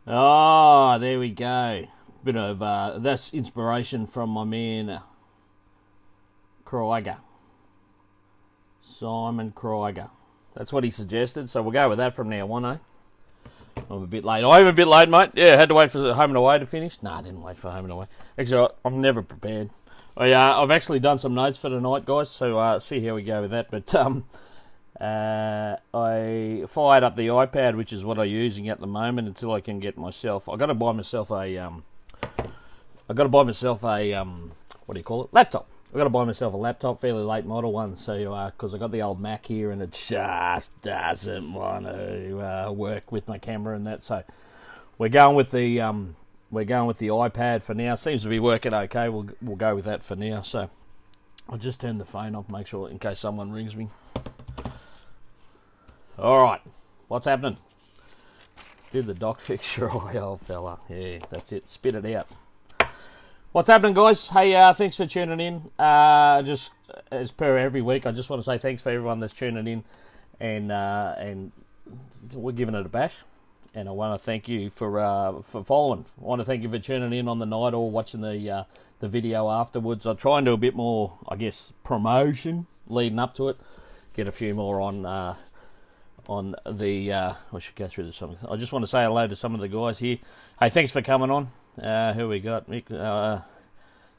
Oh, there we go. Bit of that's inspiration from my man Krieger, Simon Krieger. That's what he suggested, so we'll go with that from now on, eh? I'm a bit late. I'm a bit late, mate. Yeah, had to wait for the home and away to finish. No, I didn't wait for home and away. Actually, I'm never prepared. I've actually done some notes for tonight, guys, so see how we go with that. But I fired up the iPad, which is what I'm using at the moment, until I can get myself. I got to buy myself a. What do you call it? Laptop. I've got to buy myself a laptop, fairly late model one, so because I got the old Mac here and it just doesn't want to work with my camera and that. So we're going with the iPad for now. Seems to be working okay. We'll go with that for now. So I'll just turn the phone off, make sure in case someone rings me. All right, what's happening? Did the doc fix your eye, old fella? Yeah, that's it. Spit it out. What's happening, guys? Hey, thanks for tuning in. Just as per every week, I just want to say thanks for everyone that's tuning in, and we're giving it a bash. And I want to thank you for following. I want to thank you for tuning in on the night or watching the video afterwards. I'll try and do a bit more, I guess, promotion leading up to it. Get a few more on the. I should go through this. Something. I just want to say hello to some of the guys here. Hey, thanks for coming on. Who we got? Mick,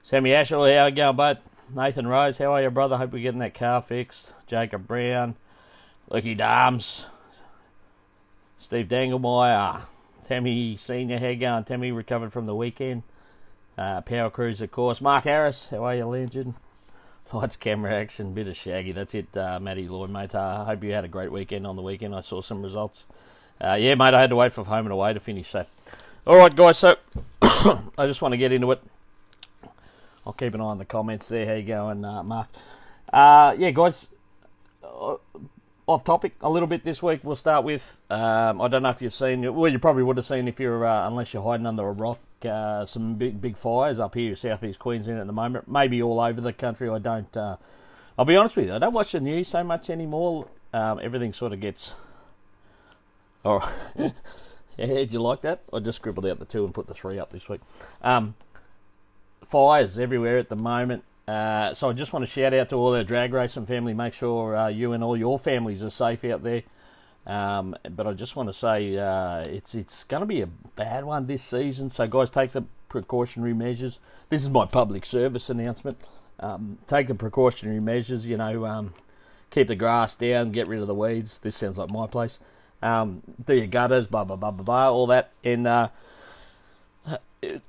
Sammy Ashall, how you going, bud? Nathan Rose, how are you, brother? Hope we're getting that car fixed. Jacob Brown, Lucky Darms, Steve Danglemeyer, Tammy Senior, how you going? Tammy recovered from the weekend. Power Cruise, of course. Mark Harris, how are you, legend? Lights, camera, action, bit of Shaggy. That's it, Matty Lloyd, mate. I hope you had a great weekend on the weekend. I saw some results. Yeah, mate, I had to wait for home and away to finish, so. Alright, guys, so I just want to get into it. I'll keep an eye on the comments there. How you going, Mark? Yeah, guys, off topic a little bit this week. We'll start with, I don't know if you've seen, well, you probably would have seen if you're, unless you're hiding under a rock, some big fires up here in southeast Queensland at the moment. Maybe all over the country. I don't, I'll be honest with you, I don't watch the news so much anymore. Everything sort of gets, alright. Yeah, did you like that? I just scribbled out the 2 and put the 3 up this week. Fires everywhere at the moment. So I just want to shout out to all our drag racing family. Make sure you and all your families are safe out there. But I just want to say it's going to be a bad one this season. So guys, take the precautionary measures. This is my public service announcement. Take the precautionary measures. You know, keep the grass down, get rid of the weeds. This sounds like my place. Do your gutters, blah, blah, blah, blah, blah, all that. And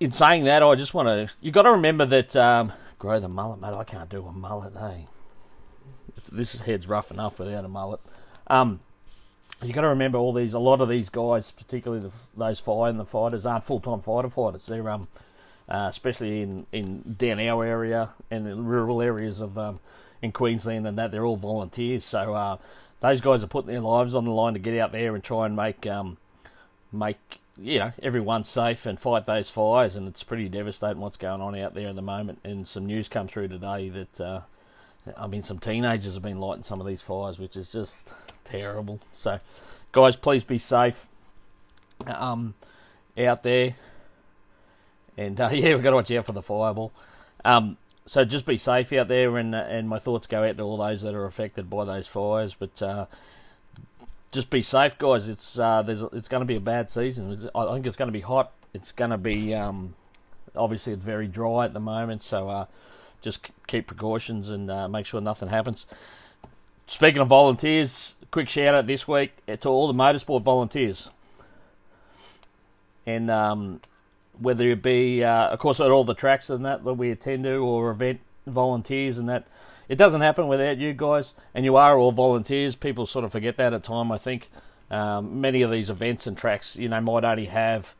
in saying that, I just want to... you got to remember that... grow the mullet, mate. I can't do a mullet, eh? This head's rough enough without a mullet. You got to remember a lot of these guys, particularly those fighters, aren't full-time fighters. They're, especially in down our area and in rural areas of in Queensland and that, they're all volunteers. So... those guys are putting their lives on the line to get out there and try and make you know, everyone safe and fight those fires. And it's pretty devastating what's going on out there at the moment. And some news come through today that I mean, some teenagers have been lighting some of these fires, which is just terrible. So, guys, please be safe out there. And yeah, we've got to watch out for the fireball. So just be safe out there, and my thoughts go out to all those that are affected by those fires. But just be safe, guys. It's going to be a bad season. I think it's going to be hot. It's going to be obviously it's very dry at the moment. So just keep precautions and make sure nothing happens. Speaking of volunteers, quick shout out this week to all the motorsport volunteers, and whether it be, of course, at all the tracks and that we attend to, or event volunteers and that. It doesn't happen without you guys, and you are all volunteers. People sort of forget that at time, I think. Many of these events and tracks, you know, might only have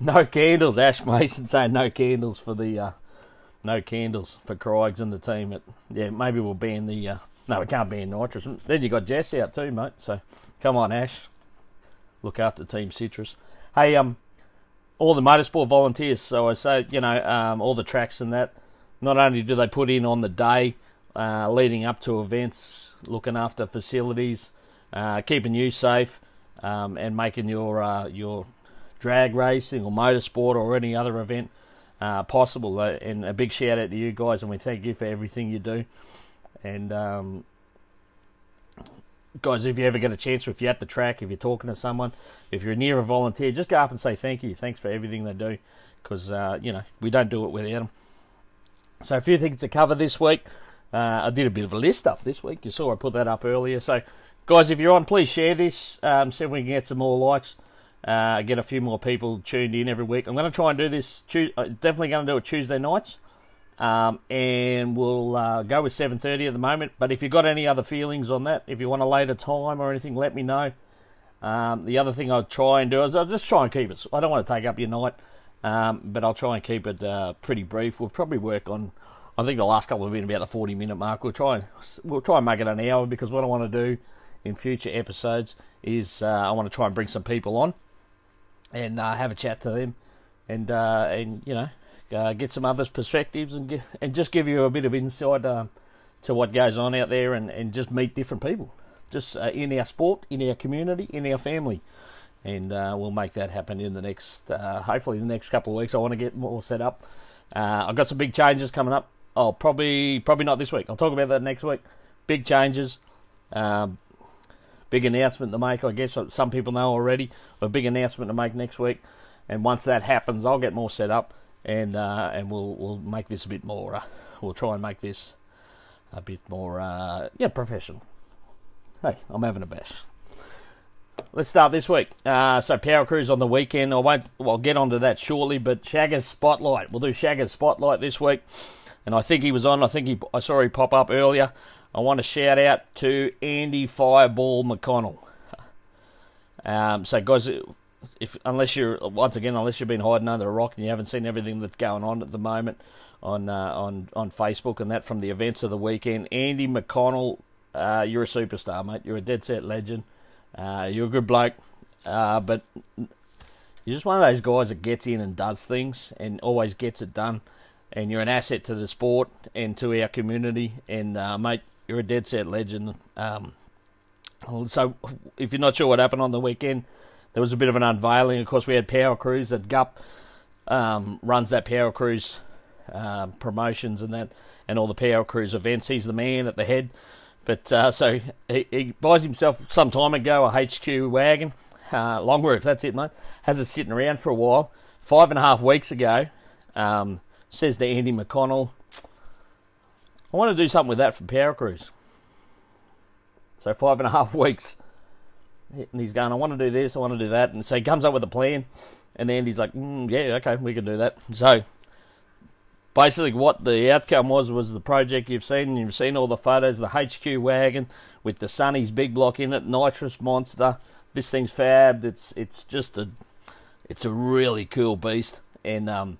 no candles. Ash Mason saying no candles for the, no candles for Craigs and the team. Yeah, maybe we'll ban the, no, we can't ban nitrous. Then you got Jess out too, mate, so come on, Ash. Look after Team Citrus. Hey, all the motorsport volunteers, so I say, you know, all the tracks and that, not only do they put in on the day leading up to events, looking after facilities, keeping you safe, and making your drag racing or motorsport or any other event possible. And a big shout out to you guys, and we thank you for everything you do. And guys, if you ever get a chance, if you're at the track, if you're talking to someone, if you're near a volunteer, just go up and say thank you. Thanks for everything they do, because we don't do it without them. So a few things to cover this week. I did a bit of a list up this week. You saw I put that up earlier. So guys, if you're on, please share this. See if we can get some more likes. Get a few more people tuned in every week. I'm going to try and do this. Definitely going to do it Tuesday nights. And we'll go with 7:30 at the moment. But if you've got any other feelings on that, if you want a later time or anything, let me know. The other thing I'll try and do is I'll just try and keep it. I don't want to take up your night, but I'll try and keep it pretty brief. We'll probably work on. I think the last couple have been about the 40-minute mark. We'll try and make it an hour, because what I want to do in future episodes is I want to try and bring some people on and have a chat to them, and get some others' perspectives, and just give you a bit of insight to what goes on out there, and just meet different people, just in our sport, in our community, in our family. And we'll make that happen in the next, hopefully the next couple of weeks. I want to get more set up. I've got some big changes coming up. Oh, probably not this week. I'll talk about that next week. Big changes, big announcement to make. I guess some people know already. A big announcement to make next week, and once that happens, I'll get more set up, and we'll make this a bit more. We'll try and make this a bit more professional. Hey, I'm having a bash. Let's start this week. So Power Cruise on the weekend. I'll get onto that shortly, but Shagga's Spotlight. We'll do Shagga's Spotlight this week. And I think he was on. I saw he pop up earlier. I want to shout out to Andy Fireball McConnell. So guys, unless you've been hiding under a rock and you haven't seen everything that's going on at the moment on Facebook and that from the events of the weekend, Andy McConnell, you're a superstar, mate. You're a dead set legend. You're a good bloke, but you're just one of those guys that gets in and does things and always gets it done. And you're an asset to the sport and to our community. And mate, you're a dead set legend. So if you're not sure what happened on the weekend, there was a bit of an unveiling. Of course, we had Power Cruise that Gup runs that Power Cruise promotions and that, and all the Power Cruise events. He's the man at the head. But so he buys himself some time ago a HQ wagon, Longworth. That's it, mate. Has it sitting around for a while. 5.5 weeks ago, says to Andy McConnell, I want to do something with that for Power Cruise. So 5.5 weeks. And he's going, I want to do this, I want to do that. And so he comes up with a plan. And Andy's like, yeah, okay, we can do that. So basically what the outcome was the project you've seen. You've seen all the photos, the HQ wagon with the Sonny's big block in it, nitrous monster. This thing's fabbed. It's a really cool beast. And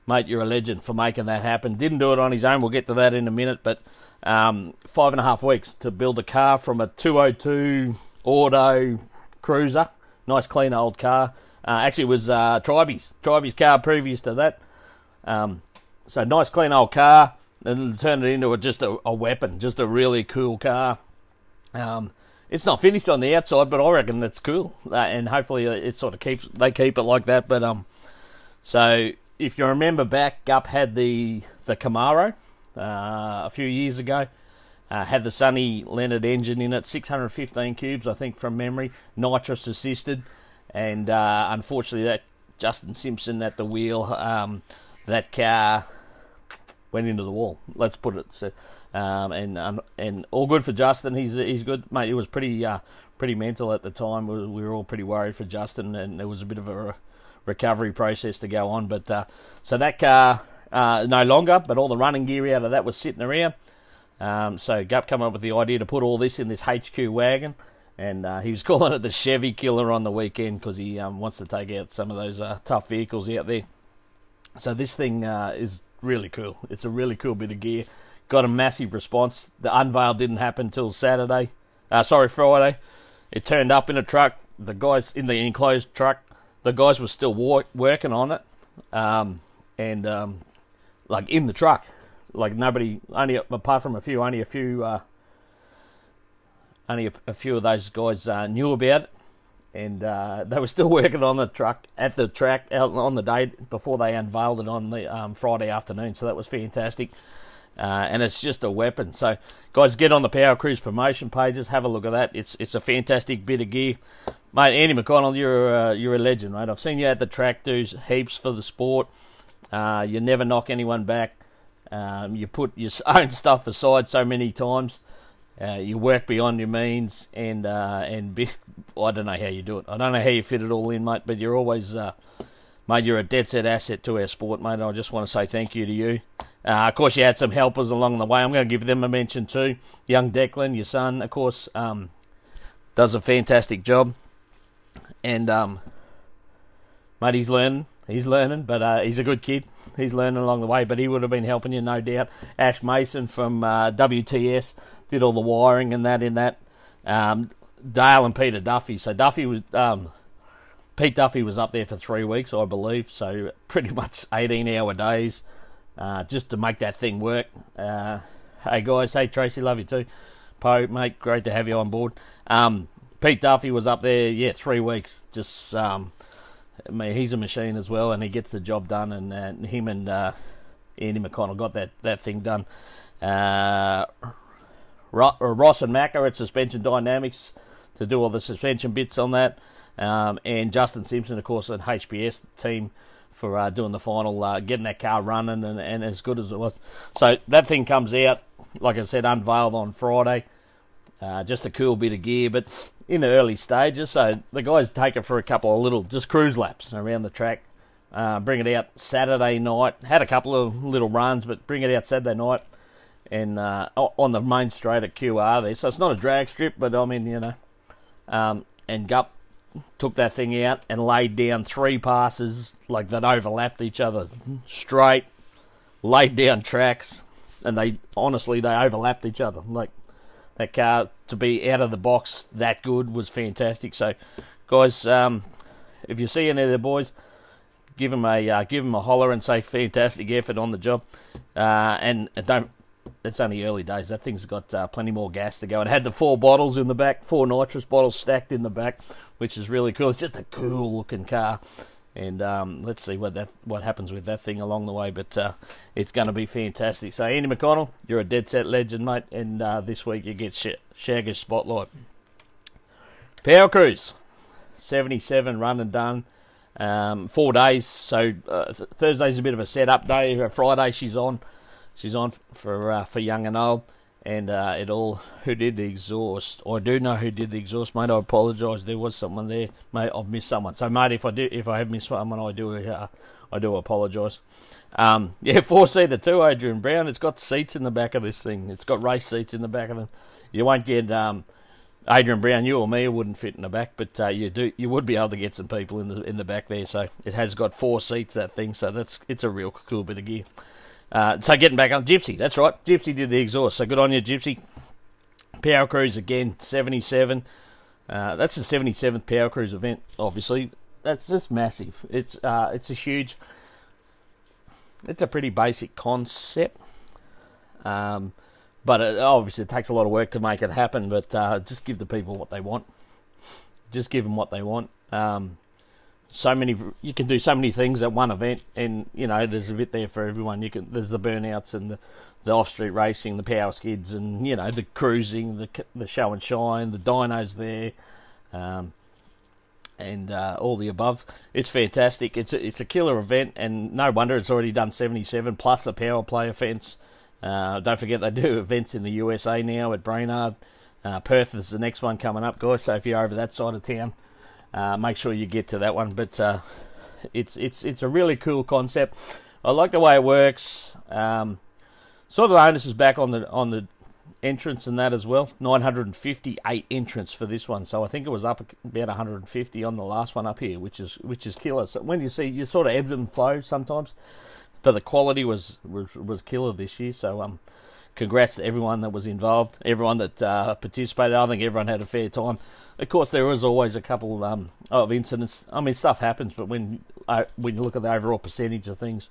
mate, you're a legend for making that happen. Didn't do it on his own. We'll get to that in a minute. But 5.5 weeks to build a car from a 202 auto cruiser. Nice, clean old car. Actually, it was Tribe's car previous to that. So nice, clean old car. And turned it into just a weapon. Just a really cool car. It's not finished on the outside, but I reckon that's cool. And hopefully it sort of they keep it like that. But so if you remember back, Gup had the Camaro a few years ago. Had the Sonny Leonard engine in it, 615 cubes, I think, from memory, nitrous assisted. And unfortunately, that Justin Simpson at the wheel, that car went into the wall. Let's put it. So, and all good for Justin. He's good, mate. It was pretty mental at the time. We were all pretty worried for Justin, and there was a bit of a recovery process to go on. But so that car no longer, but all the running gear out of that was sitting around. So Gup came up with the idea to put all this in this HQ wagon, and he was calling it the Chevy Killer on the weekend because he wants to take out some of those tough vehicles out there. So this thing is really cool. It's a really cool bit of gear. Got a massive response. The unveil didn't happen until Friday. It turned up in a truck. The guys in the enclosed truck, the guys were still working on it, like in the truck. Like nobody, only apart from a few of those guys knew about it. and they were still working on the truck at the track out on the day before they unveiled it on the Friday afternoon. So that was fantastic, and it's just a weapon. So guys, get on the Power Cruise promotion pages, have a look at that. It's a fantastic bit of gear, mate. Andy McConnell, you're a legend, mate. I've seen you at the track do heaps for the sport. You never knock anyone back. You put your own stuff aside so many times. You work beyond your means, and I don't know how you do it. I don't know how you fit it all in, mate. But you're always, mate, you're a dead set asset to our sport, mate. I just want to say thank you to you. Of course, you had some helpers along the way. I'm going to give them a mention too. Young Declan, your son, of course, does a fantastic job, and mate, he's learning, but he's a good kid. He's learning along the way, but he would have been helping you, no doubt. Ash Mason from WTS did all the wiring and that in that. Dale and Peter Duffy. So Duffy was Pete Duffy was up there for 3 weeks, I believe. So pretty much 18-hour days just to make that thing work. Hey guys, hey Tracy, love you too. Poe, mate, great to have you on board. Pete Duffy was up there, yeah, 3 weeks. Just I mean, he's a machine as well, and he gets the job done. And him and Andy McConnell got that thing done. Ross and Macca at Suspension Dynamics to do all the suspension bits on that, and Justin Simpson, of course, at HPS team for doing the final, getting that car running and as good as it was. So that thing comes out, like I said, unveiled on Friday. Just a cool bit of gear, but in the early stages. So the guys take it for a couple of little just cruise laps around the track. Bring it out Saturday night. Had a couple of little runs, but bring it out Saturday night. And on the main straight at QR there, so it's not a drag strip, but I mean, you know, and Gup took that thing out and laid down 3 passes like that overlapped each other straight, laid down tracks, and they overlapped each other. Like that car to be out of the box that good was fantastic. So guys, if you see any of the boys, give them a holler and say fantastic effort on the job, and don't. It's only early days. That thing's got plenty more gas to go. It had the 4 bottles in the back, 4 nitrous bottles stacked in the back, which is really cool. It's just a cool looking car, and let's see what happens with that thing along the way. But it's going to be fantastic. So Andy McConnell, you're a dead set legend, mate, and this week you get Shagga's spotlight. Power Cruise, 77 run and done. 4 days. So Thursday's a bit of a setup day. Friday she's on. She's on for young and old, and who did the exhaust? I do know who did the exhaust, mate. I apologise. There was someone there, mate. I've missed someone. So, mate, if I have missed someone, I do apologise. Yeah, 4-seater too, Adrian Brown. It's got seats in the back of this thing. It's got race seats in the back of them. You won't get Adrian Brown, you or me, wouldn't fit in the back, but you would be able to get some people in the back there. So it has got 4 seats, that thing. So it's a real cool bit of gear. So getting back on Gypsy, that's right. Gypsy did the exhaust, so good on you, Gypsy. Power Cruise again, 77. That's the 77th Power Cruise event. Obviously, that's just massive. It's a pretty basic concept, but obviously it takes a lot of work to make it happen. But just give the people what they want. Just give them what they want. You can do so many things at one event, and you know there's a bit there for everyone. There's the burnouts and the off-street racing, the power skids, and you know the cruising, the show and shine, the dynos there, and all the above. It's fantastic. It's a killer event, and no wonder it's already done 77 plus the power play events. Don't forget they do events in the USA now at Brainerd. Perth is the next one coming up, guys. So if you're over that side of town, make sure you get to that one. But it's a really cool concept. I like the way it works. Sort of the onus is back on the entrance and that as well. 958 entrants for this one, so I think it was up about 150 on the last one up here, which is killer. So when you sort of ebbs and flows sometimes, but the quality was killer this year. So congrats to everyone that was involved, everyone that participated. I think everyone had a fair time. Of course, there was always a couple of incidents. I mean, stuff happens, but when you look at the overall percentage of things,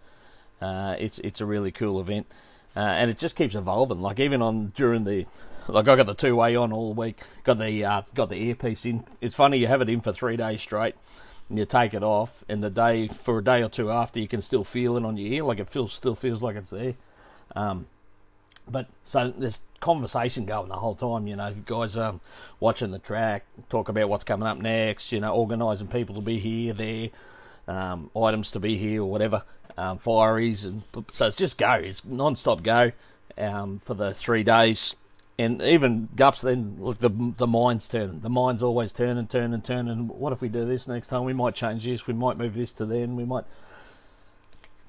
it's a really cool event, and it just keeps evolving. Like even during the like I got the two-way on all week. Got the earpiece in. It's funny, you have it in for 3 days straight, and you take it off, and for a day or two after, you can still feel it on your ear, like it still feels like it's there. But so there's conversation going the whole time, guys watching the track, talk about what's coming up next, organising people to be here, there, items to be here or whatever, fireys, and so it's just go. It's non-stop go for the 3 days. And even Gups, then look, the mind's turning. The mind's always turning. What if we do this next time? We might change this. We might move this to then. We might.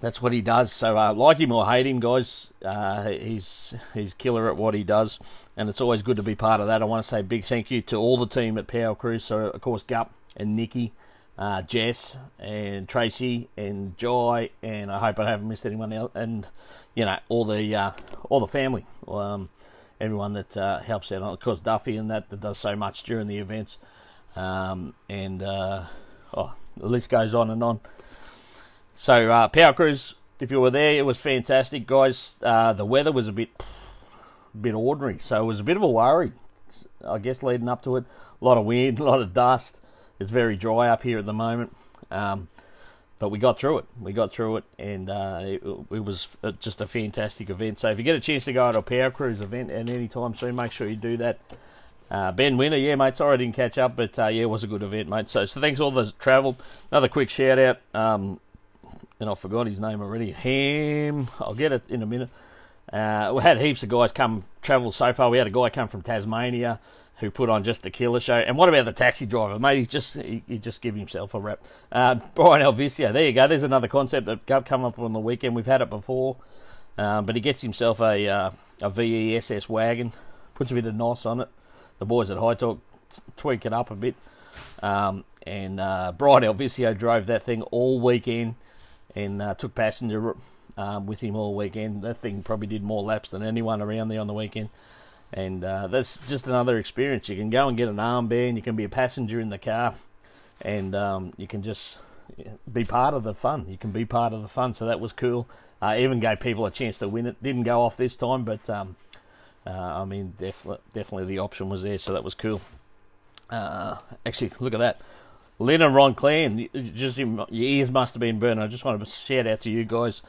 That's what he does. So like him or hate him, guys, he's killer at what he does, and it's always good to be part of that. I want to say a big thank you to all the team at Power Cruise. So of course Gup and Nikki, Jess and Tracy and Jai, and I hope I haven't missed anyone else, and all the family. Everyone that helps out, of course Duffy and that does so much during the events, the list goes on and on. So Power Cruise, if you were there, it was fantastic, guys. The weather was a bit ordinary, so it was a bit of a worry, I guess, leading up to it. A lot of wind, a lot of dust. It's very dry up here at the moment, but we got through it. And it was just a fantastic event. So if you get a chance to go to a Power Cruise event at any time soon, make sure you do that. Ben Winter, yeah, mate, sorry I didn't catch up, but yeah, it was a good event, mate. So thanks all those that travelled. Another quick shout out, and I forgot his name already. Ham, I'll get it in a minute. We had heaps of guys travel so far. We had a guy come from Tasmania who put on just the killer show. And what about the taxi driver, mate? He just give himself a rap. Brian Elvisio, there you go. There's another concept that come up on the weekend. We've had it before, but he gets himself a VESS wagon, puts a bit of NOS on it. The boys at High Talk tweak it up a bit, and Brian Elvisio drove that thing all weekend and took passenger with him all weekend. That thing probably did more laps than anyone around there on the weekend. And that's just another experience. You can go and get an armband, you can be a passenger in the car, and you can just be part of the fun. So that was cool. Even gave people a chance to win it. Didn't go off this time, but I mean, definitely the option was there, so that was cool. Actually, look at that. Lynn and Ron Clan, just your ears must have been burning. I just want to shout out to you guys.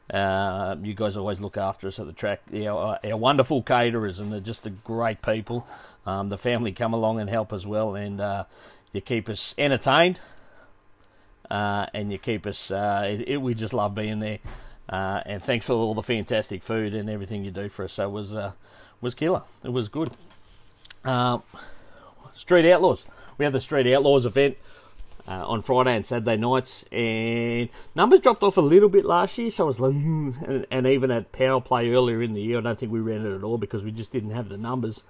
You guys always look after us at the track. Our wonderful caterers, and they're just a great people. The family come along and help as well, and you keep us entertained, and you keep us. We just love being there, and thanks for all the fantastic food and everything you do for us. So it was killer. It was good. Street Outlaws. We have the Street Outlaws event on Friday and Saturday nights, and numbers dropped off a little bit last year, so I was like, and even at Power Play earlier in the year, I don't think we ran it at all because we just didn't have the numbers.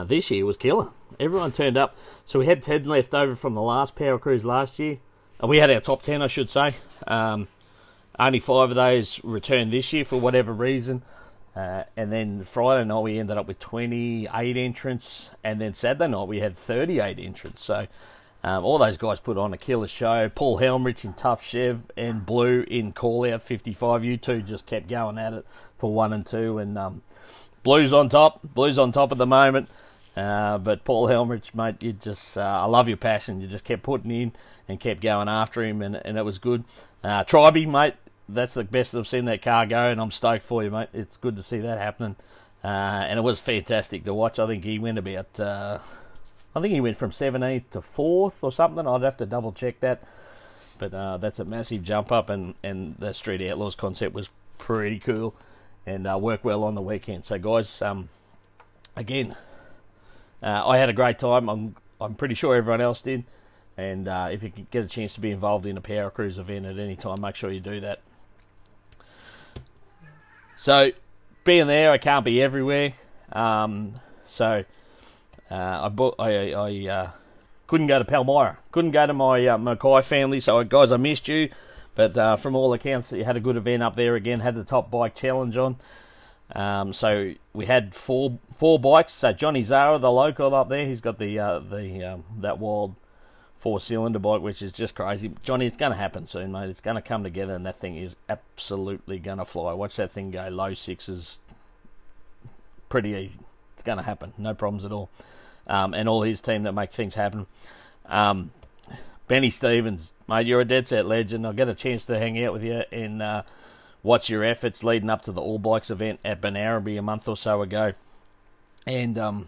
This year was killer. Everyone turned up, so we had 10 left over from the last Power Cruise last year. We had our top 10, I should say. Only 5 of those returned this year for whatever reason. And then Friday night we ended up with 28 entrants, and then Saturday night we had 38 entrants. So all those guys put on a killer show. Paul Helmrich in Tough Chev and Blue in Call Out 55. You two just kept going at it for 1 and 2, and Blue's on top. Blue's on top at the moment. But Paul Helmrich, mate, you just I love your passion. You just kept putting in and kept going after him, and it was good. Tribey, mate, that's the best I've seen that car go, and I'm stoked for you, mate. It's good to see that happening, and it was fantastic to watch. I think he went about, I think he went from 17th to 4th or something. I'd have to double check that, but that's a massive jump up, and the Street Outlaws concept was pretty cool, and worked well on the weekend. So guys, again, I had a great time. I'm pretty sure everyone else did, and if you can get a chance to be involved in a Power Cruise event at any time, make sure you do that. So, being there, I can't be everywhere. So, I couldn't go to Palmyra. Couldn't go to my Mackay family. So, guys, I missed you. But from all accounts, you had a good event up there again. Had the top bike challenge on. So, we had four bikes. So, Johnny Zara, the local up there, he's got that wild 4-cylinder bike, which is just crazy. Johnny, it's going to happen soon, mate. It's going to come together, and that thing is absolutely going to fly. Watch that thing go low sixes. Pretty easy. It's going to happen. No problems at all. And all his team that make things happen. Benny Stevens, mate, you're a dead set legend. I'll get a chance to hang out with you and watch your efforts leading up to the All Bikes event at Benaraby a month or so ago. And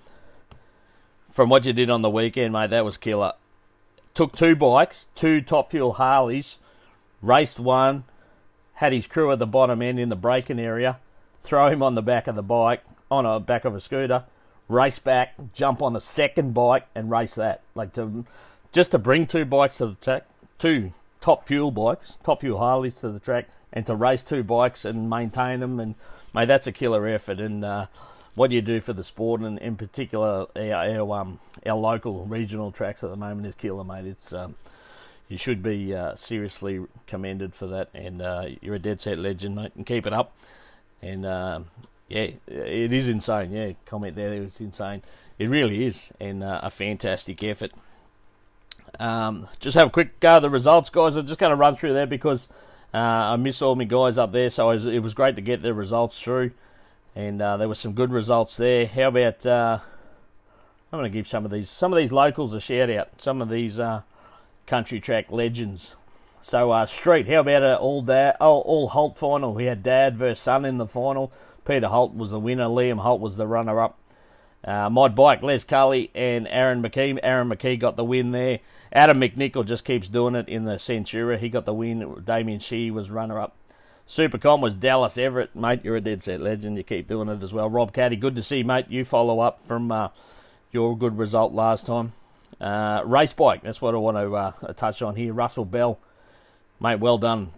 from what you did on the weekend, mate, that was killer. Took 2 bikes, 2 Top Fuel Harleys, raced one, had his crew at the bottom end in the braking area, throw him on the back of the bike, on a back of a scooter, race back, jump on a second bike and race that. Like just to bring 2 bikes to the track, 2 Top Fuel bikes, Top Fuel Harleys to the track, and to race 2 bikes and maintain them. And mate, that's a killer effort. And what you do for the sport, and in particular our local regional tracks at the moment, is killer, mate. It's you should be seriously commended for that, and you're a dead set legend, mate, and keep it up. And yeah, it is insane. Yeah, comment there, it's insane. It really is, and a fantastic effort. Just have a quick go at the results, guys. I'm just going to run through there because I miss all my guys up there, so it was great to get the results through. And there were some good results there. How about I'm going to give some of these locals a shout out. Some of these country track legends. So street. How about all Holt final? We had Dad versus Son in the final. Peter Holt was the winner. Liam Holt was the runner-up. Mod Bike, Les Cully and Aaron McKee. Aaron McKee got the win there. Adam McNichol just keeps doing it in the Centura. He got the win. Damien Shee was runner-up. Supercom was Dallas Everett. Mate, you're a dead set legend. You keep doing it as well. Rob Caddy, good to see, mate. You follow up from your good result last time. Race bike, that's what I want to touch on here. Russell Bell, mate, well done.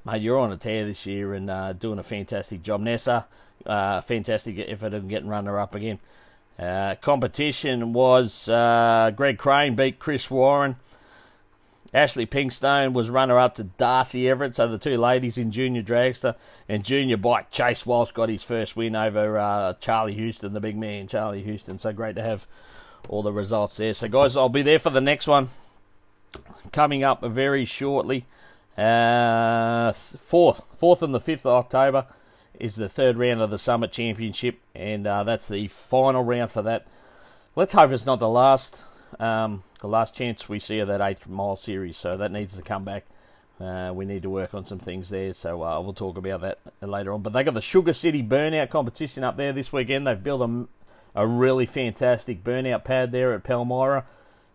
Mate, you're on a tear this year and doing a fantastic job. Nessa, fantastic effort in getting runner-up again. Competition was Greg Crane beat Chris Warren. Ashley Pinkstone was runner-up to Darcy Everett, so the 2 ladies in Junior Dragster. And Junior Bike, Chase Walsh got his first win over Charlie Houston, the big man, Charlie Houston. So great to have all the results there. So, guys, I'll be there for the next one coming up very shortly. 4th and the 5th of October is the 3rd round of the Summit Championship, and that's the final round for that. Let's hope it's not the last chance we see of that 8th mile series, so that needs to come back. We need to work on some things there, so we'll talk about that later on. But they got the Sugar City Burnout competition up there this weekend. They've built a really fantastic burnout pad there at Palmyra,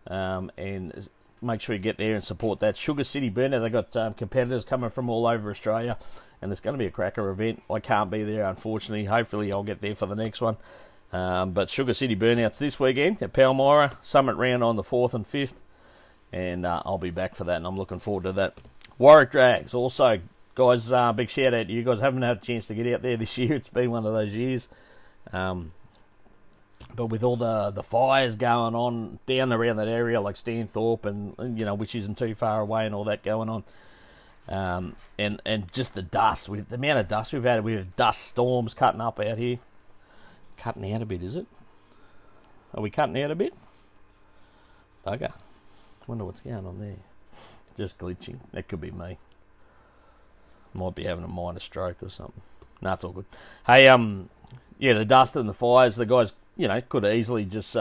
and make sure you get there and support that Sugar City Burnout. They've got competitors coming from all over Australia, and it's going to be a cracker event. I can't be there, unfortunately. Hopefully I'll get there for the next one. But Sugar City Burnouts this weekend at Palmyra, Summit round on the 4th and 5th, and I'll be back for that, and I'm looking forward to that. Warwick Drags, also, guys, big shout out to you guys. Haven't had a chance to get out there this year. It's been one of those years. But with all the fires going on down around that area, like Stanthorpe, and which isn't too far away, and all that going on, and just the dust, the amount of dust we've had, we have dust storms cutting up out here. Cutting out a bit, is it? Are we cutting out a bit? Bugger. Wonder what's going on there. Just glitching. That could be me. Might be having a minor stroke or something. No, it's all good. Hey, yeah, the dust and the fires, the guys, could have easily just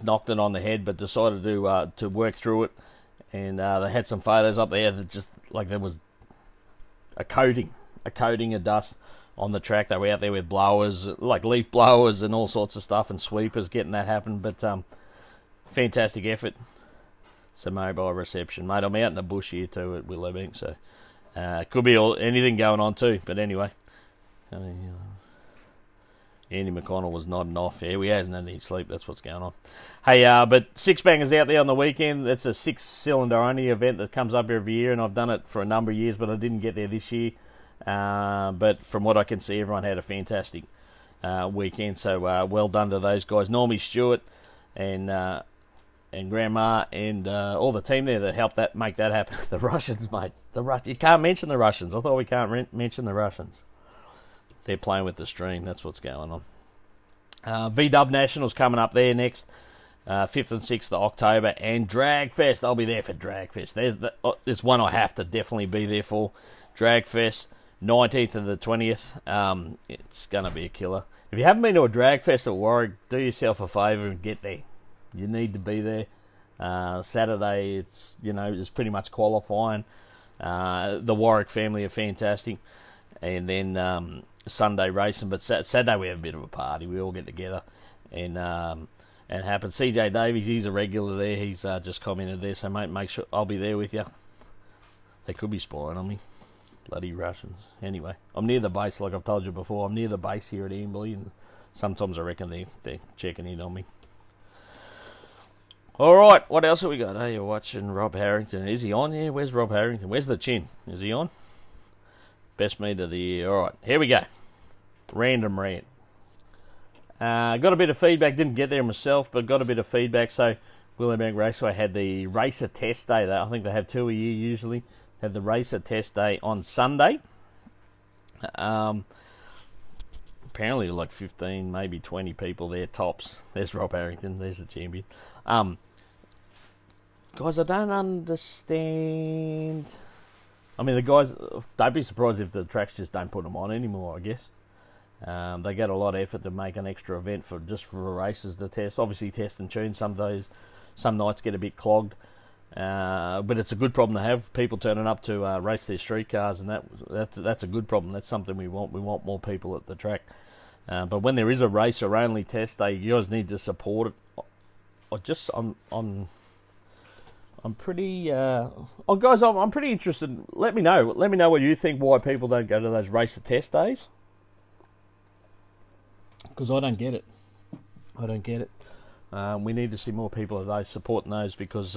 knocked it on the head, but decided to work through it. And they had some photos up there that just, like, there was a coating of dust on the track. They were out there with blowers, like leaf blowers and all sorts of stuff, and sweepers getting that happen. But fantastic effort. Some mobile reception, mate. I'm out in the bush here too at Willowbank, so could be anything going on too. But anyway, Andy McConnell was nodding off. Yeah, we hadn't had any sleep. That's what's going on. Hey, but Six Bangers out there on the weekend. That's a 6-cylinder only event that comes up every year, and I've done it for a number of years, but I didn't get there this year. But from what I can see, everyone had a fantastic weekend, so well done to those guys. Normie Stewart and Grandma and all the team there that helped make that happen. The Russians, mate. You can't mention the Russians. I thought we can't mention the Russians. They're playing with the stream. That's what's going on. VW Nationals coming up there next, 5th and 6th of October, and Dragfest. I'll be there for Dragfest. There's one I have to definitely be there for. Dragfest. 19th to the 20th. It's going to be a killer. if you haven't been to a drag fest at Warwick, do yourself a favour and get there. You need to be there. Saturday, it's pretty much qualifying. The Warwick family are fantastic, and then Sunday racing. But Saturday we have a bit of a party. We all get together and happen. CJ Davies, he's a regular there. He's just commented there, so mate, make sure I'll be there with you. They could be spying on me, bloody Russians. Anyway, I'm near the base, like I've told you before. I'm near the base here at Amberley, and sometimes I reckon they're checking in on me. Alright, what else have we got? Oh, you're watching Rob Harrington. Is he on? Yeah, where's Rob Harrington? Where's the chin? Is he on? Best meet of the year. Alright, here we go. Random rant. Got a bit of feedback. Didn't get there myself, but got a bit of feedback. So, Willowbank Raceway had the Racer Test Day. I think they have 2 a year usually. Had the Racer Test Day on Sunday. Apparently like 15, maybe 20 people there, tops. There's Rob Harrington. There's the champion. Guys, I don't understand. I mean, the guys, don't be surprised if the tracks just don't put them on anymore, I guess. They get a lot of effort to make an extra event for races to test. Obviously, test and tune. Some nights get a bit clogged. But it's a good problem to have. People turning up to race their street cars, and that's a good problem. That's something we want. We want more people at the track. But when there is a racer-only test day, you guys need to support it. I'm pretty. Guys, I'm pretty interested. Let me know. Let me know what you think. Why people don't go to those racer test days? Because I don't get it. I don't get it. We need to see more people of those supporting those, because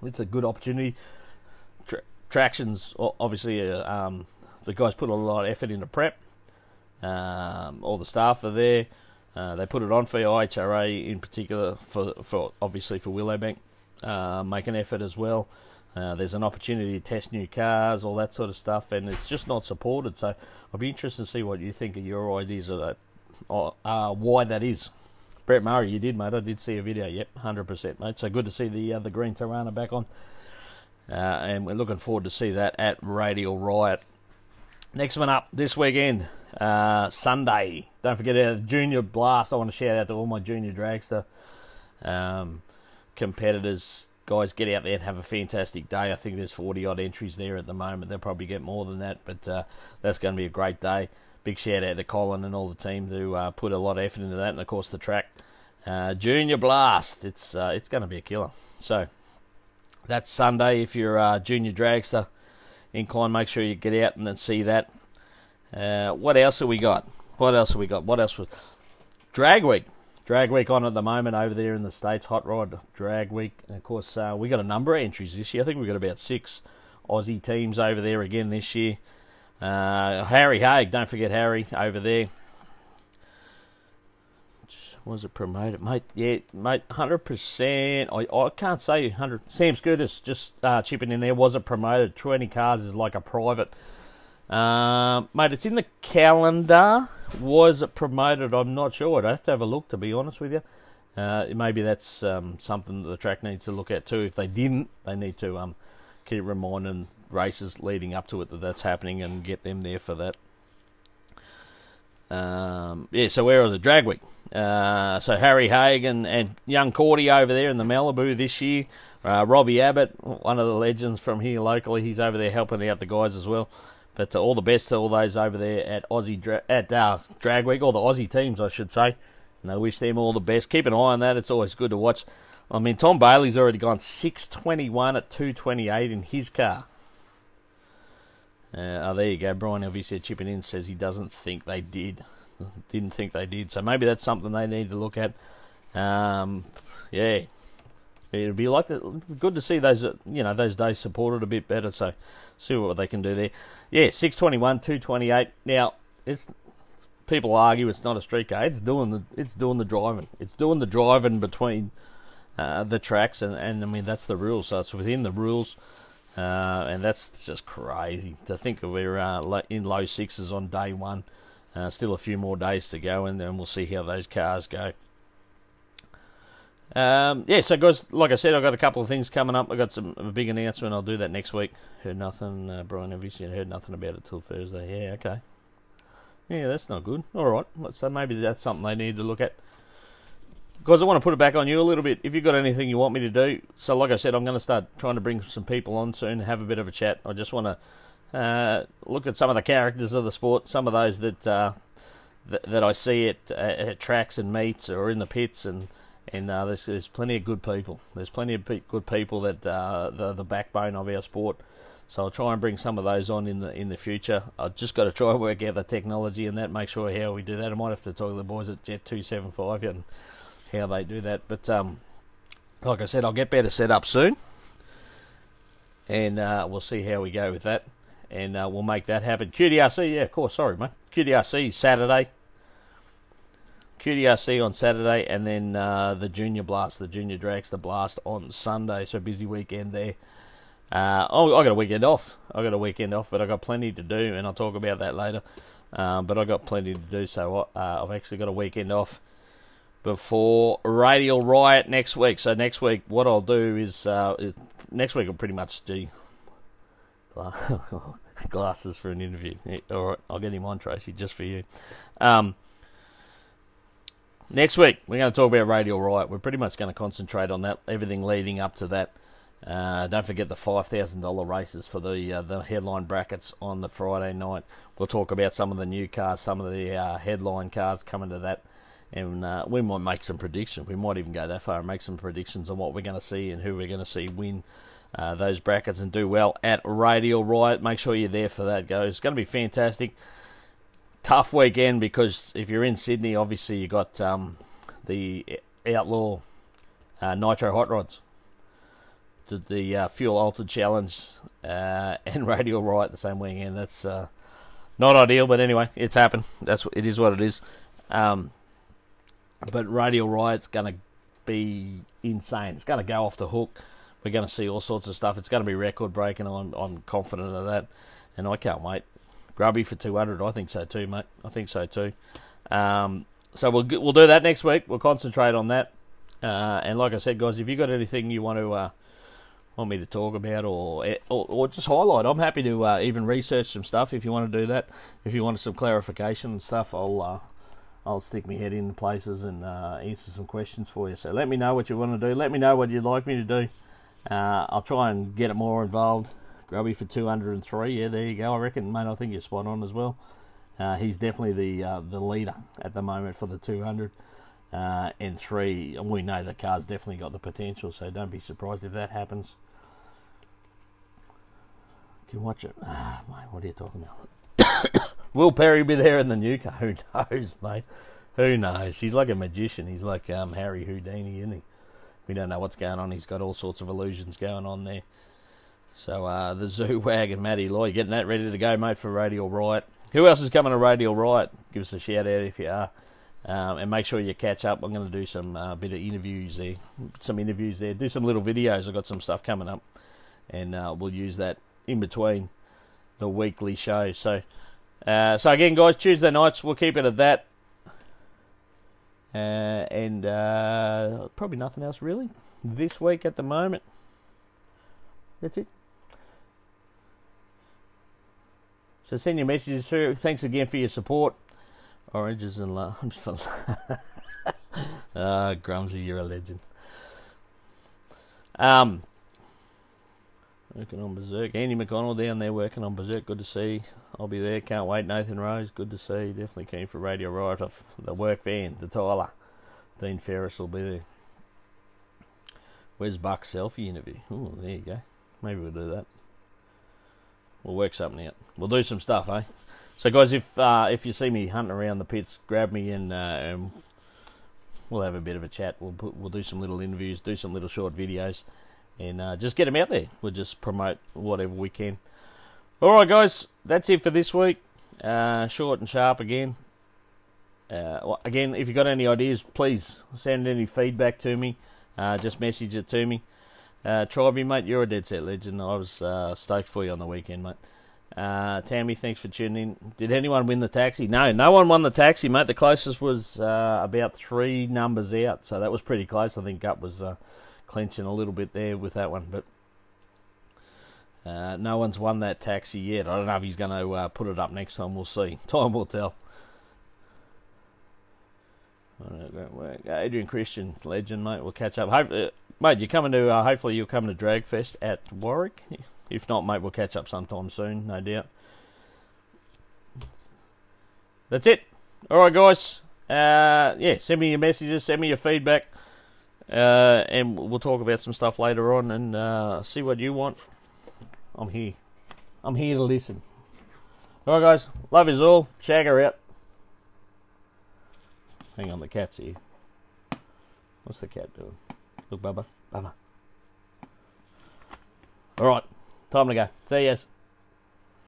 it's a good opportunity. Tractions, obviously, the guys put a lot of effort into prep. All the staff are there. They put it on for IHRA in particular, for obviously for Willowbank. Make an effort as well. There's an opportunity to test new cars, all that sort of stuff, and it's just not supported. So I'll be interested to see what you think of your ideas of that, why that is. Brett Murray, you did, mate. I did see a video. Yep, 100%, mate. So good to see the green Tirana back on, and we're looking forward to see that at Radial Riot. Next one up this weekend, Sunday. Don't forget our Junior Blast. I want to shout out to all my Junior Dragster competitors. Guys, get out there and have a fantastic day. I think there's 40 odd entries there at the moment. They'll probably get more than that, but that's going to be a great day. Big shout out to Colin and all the team who put a lot of effort into that, and of course the track. Junior Blast. It's going to be a killer. So that's Sunday. If you're a Junior Dragster inclined, make sure you get out and then see that. What else have we got? What else was Drag Week? Drag Week on at the moment over there in the States. Hot Rod Drag Week. And of course, we got a number of entries this year. I think we got about 6 Aussie teams over there again this year. Harry Haig, don't forget Harry over there. Was it promoted, mate? Yeah, mate, 100%. I can't say 100. Sam Scooters just chipping in there. Was it promoted? 20 cars is like a private. Mate, it's in the calendar. Was it promoted? I'm not sure. I'd have to have a look, to be honest with you. Maybe that's something that the track needs to look at too. If they didn't, they need to keep reminding races leading up to it that that's happening and get them there for that. Yeah, so where was it? Drag Week. So Harry Haig and young Cordy over there in the Malibu this year. Robbie Abbott, one of the legends from here locally, he's over there helping out the guys as well. But all the best to all those over there at Drag Week, all the Aussie teams, I should say. And I wish them all the best. Keep an eye on that. It's always good to watch. I mean, Tom Bailey's already gone 6:21 at 2:28 in his car. There you go. Brian obviously chipping in says he doesn't think they did. Didn't think they did. So maybe that's something they need to look at. Yeah. It'd be like that. Good to see those, those days supported a bit better. So, see what they can do there. Yeah, 6:21, 2:28. Now, people argue it's not a street car. It's doing the driving. It's doing the driving between the tracks, and I mean that's the rules. So it's within the rules, and that's just crazy to think of. We're in low sixes on day one. Still a few more days to go, and then we'll see how those cars go. Yeah, so guys, like I said, I've got a couple of things coming up. I've got a big announcement. I'll do that next week. Heard nothing, Brian, obviously heard nothing about it till Thursday. Yeah, okay. Yeah, that's not good. Alright, so maybe that's something they need to look at. Guys, I want to put it back on you a little bit. If you've got anything you want me to do, so like I said, I'm going to start trying to bring some people on soon and have a bit of a chat. I just want to look at some of the characters of the sport, some of those that that I see at tracks and meets or in the pits, and there's plenty of good people. There's plenty of good people that the backbone of our sport. So I'll try and bring some of those on in the future. I've just got to try and work out the technology and that, make sure how we do that. I might have to talk to the boys at Jet 275 and how they do that. But like I said, I'll get better set up soon, and we'll see how we go with that, and we'll make that happen. QDRC, yeah, of course. Sorry, mate. QDRC Saturday. QDRC on Saturday, and then the Junior Blast, the Junior Dragster Blast on Sunday. So busy weekend there. I got a weekend off. But I got plenty to do, and I'll talk about that later. But I got plenty to do, so I've actually got a weekend off before Radial Riot next week. So next week, what I'll do is next week I'll pretty much do glasses for an interview. All right, I'll get him on, Tracy, just for you. Next week we're going to talk about Radial Riot. We're pretty much going to concentrate on that, everything leading up to that. Don't forget the $5,000 races for the headline brackets on the Friday night. We'll talk about some of the new cars, some of the headline cars coming to that. And we might make some predictions. We might even go that far and make some predictions on what we're going to see and who we're going to see win those brackets and do well at Radial Riot. Make sure you're there for that, guys. It's going to be fantastic. Tough weekend because if you're in Sydney, obviously you got the Outlaw Nitro Hot Rods, the Fuel Altered Challenge, and Radial Riot the same weekend. That's not ideal, but anyway, it's happened. It is what it is. But Radial Riot's going to be insane. It's going to go off the hook. We're going to see all sorts of stuff. It's going to be record breaking. I'm confident of that, and I can't wait. Grubby for 200. I think so too, mate. I think so too. So we'll do that next week. We'll concentrate on that. And like I said, guys, if you got anything you want me to talk about or just highlight, I'm happy to even research some stuff if you want to do that. If you want some clarification and stuff, I'll stick my head in places and answer some questions for you. So let me know what you want to do. Let me know what you'd like me to do. I'll try and get it more involved. Grubby for 203. Yeah, there you go. I reckon, mate, I think you're spot on as well. He's definitely the leader at the moment for the 200. And 3, we know the car's definitely got the potential, so don't be surprised if that happens. You can watch it. Mate, what are you talking about? Will Perry be there in the new car? Who knows, mate? Who knows? He's like a magician. He's like Harry Houdini, isn't he? We don't know what's going on. He's got all sorts of illusions going on there. So the Zoo Wagon, Matty Lloyd, getting that ready to go, mate, for Radial Riot. Who else is coming to Radial Riot? Give us a shout out if you are. And make sure you catch up. I'm going to do some bit of interviews there. Do some little videos. I've got some stuff coming up. And we'll use that in between the weekly show. So again, guys, Tuesday nights, we'll keep it at that. And probably nothing else really this week at the moment. That's it. So send your messages through. Thanks again for your support. Oranges and limes for Grumsy, you're a legend. Working on Berserk. Andy McConnell down there working on Berserk. Good to see. I'll be there. Can't wait. Nathan Rose. Good to see. Definitely keen for Radio Riot. Off the work van. The Tyler. Dean Ferris will be there. Where's Buck's selfie interview? Oh, there you go. Maybe we'll do that. We'll work something out. We'll do some stuff, eh? So, guys, if you see me hunting around the pits, grab me and we'll have a bit of a chat. We'll do some little interviews, do some little short videos, and just get them out there. We'll just promote whatever we can. All right, guys, that's it for this week. Short and sharp again. Again, if you've got any ideas, please send any feedback to me. Just message it to me. Tribey, mate, you're a dead set legend. I was stoked for you on the weekend, mate. Tammy, thanks for tuning in. Did anyone win the taxi? No one won the taxi, mate. The closest was about 3 numbers out, so that was pretty close. I think Gut was clenching a little bit there with that one, but no one's won that taxi yet. I don't know if he's going to put it up next time. We'll see. Time will tell. Adrian Christian, legend, mate. We'll catch up. Mate, you're coming to, hopefully you'll come to Dragfest at Warwick. If not, mate, we'll catch up sometime soon, no doubt. That's it. Alright, guys. Yeah, send me your messages, send me your feedback. And we'll talk about some stuff later on and see what you want. I'm here. I'm here to listen. Alright, guys. Love yous all. Shagga out. Hang on, the cat's here. What's the cat doing? Look, Bubba. Bubba. Alright. Time to go. See yous.